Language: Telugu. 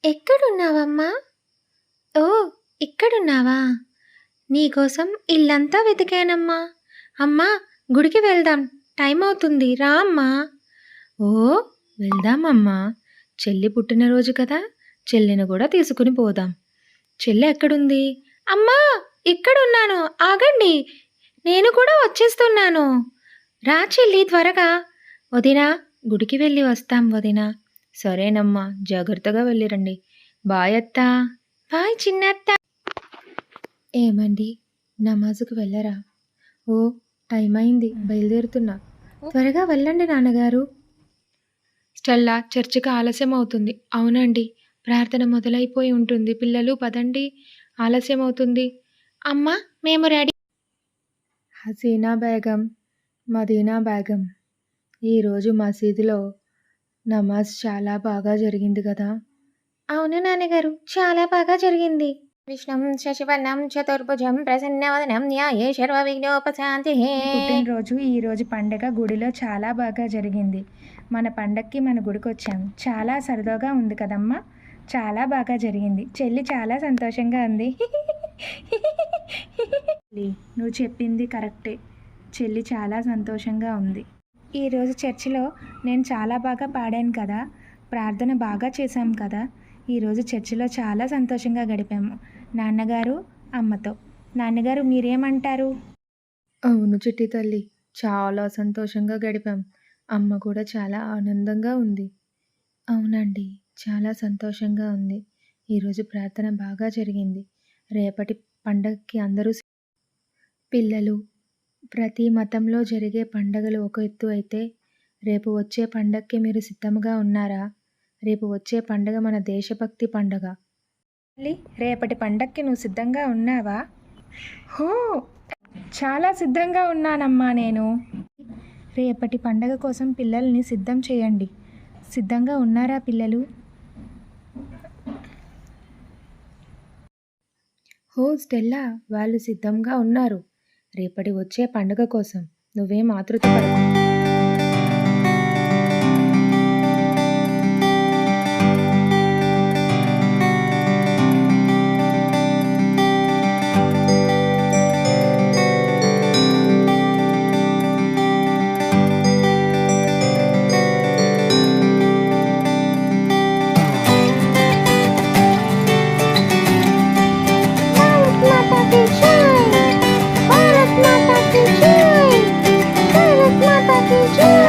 ఎక్కడున్నావమ్మా? ఓ, ఇక్కడున్నావా? నీకోసం ఇల్లంతా వెతికానమ్మా. అమ్మా, గుడికి వెళ్దాం, టైం అవుతుంది, రా అమ్మా. ఓ, వెళ్దామమ్మా. చెల్లి పుట్టినరోజు కదా, చెల్లిని కూడా తీసుకుని పోదాం. చెల్లి ఎక్కడుంది? అమ్మా, ఇక్కడున్నాను, ఆగండి, నేను కూడా వచ్చేస్తున్నాను. రా చెల్లి, త్వరగా. వదినా, గుడికి వెళ్ళి వస్తాం వదినా. సరేనమ్మా, జాగ్రత్తగా వెళ్ళిరండి. బాయ్ అత్తా. బాయ్ చిన్నత్త. ఏమండి, నమాజుకు వెళ్ళరా? ఓ, టైం అయింది, బయలుదేరుతున్నా. త్వరగా వెళ్ళండి నాన్నగారు. స్టెల్లా, చర్చికి ఆలస్యం అవుతుంది. అవునండి, ప్రార్థన మొదలైపోయి ఉంటుంది. పిల్లలు పదండి, ఆలస్యం అవుతుంది. అమ్మా, మేము రెడీ. హసీనా బేగం, మదీనా బేగం, ఈరోజు మసీదులో నమాజ్ చాలా బాగా జరిగింది కదా? అవును నాన్నగారు, చాలా బాగా జరిగింది. విష్ణుం శశివర్ణం చతుర్భుజం ప్రసన్నవదనం న్యాయే సర్వ విఘ్నోపశాంతి. పుట్టినరోజు ఈరోజు పండగ గుడిలో చాలా బాగా జరిగింది. మన పండక్కి మన గుడికి వచ్చాం. చాలా సరదాగా ఉంది కదమ్మా. చాలా బాగా జరిగింది. చెల్లి చాలా సంతోషంగా ఉంది. నువ్వు చెప్పింది కరెక్టే. చెల్లి చాలా సంతోషంగా ఉంది. ఈరోజు చర్చిలో నేను చాలా బాగా పాడాను కదా, ప్రార్థన బాగా చేశాం కదా. ఈరోజు చర్చిలో చాలా సంతోషంగా గడిపాము నాన్నగారు, అమ్మతో. నాన్నగారు, మీరేమంటారు? అవును చిట్టి తల్లి, చాలా సంతోషంగా గడిపాం. అమ్మ కూడా చాలా ఆనందంగా ఉంది. అవునండి, చాలా సంతోషంగా ఉంది. ఈరోజు ప్రార్థన బాగా జరిగింది. రేపటి పండగకి అందరూ పిల్లలు, ప్రతి మతంలో జరిగే పండగలు ఒక ఎత్తు అయితే, రేపు వచ్చే పండగకి మీరు సిద్ధంగా ఉన్నారా? రేపు వచ్చే పండగ మన దేశభక్తి పండగ. రేపటి పండగకి నువ్వు సిద్ధంగా ఉన్నావా? హో, చాలా సిద్ధంగా ఉన్నానమ్మా నేను. రేపటి పండగ కోసం పిల్లల్ని సిద్ధం చేయండి. సిద్ధంగా ఉన్నారా పిల్లలు? హో స్టెల్లా, వాళ్ళు సిద్ధంగా ఉన్నారు. రేపటి వచ్చే పండుగ కోసం నువ్వేం ఆతృత పడకు. Bye.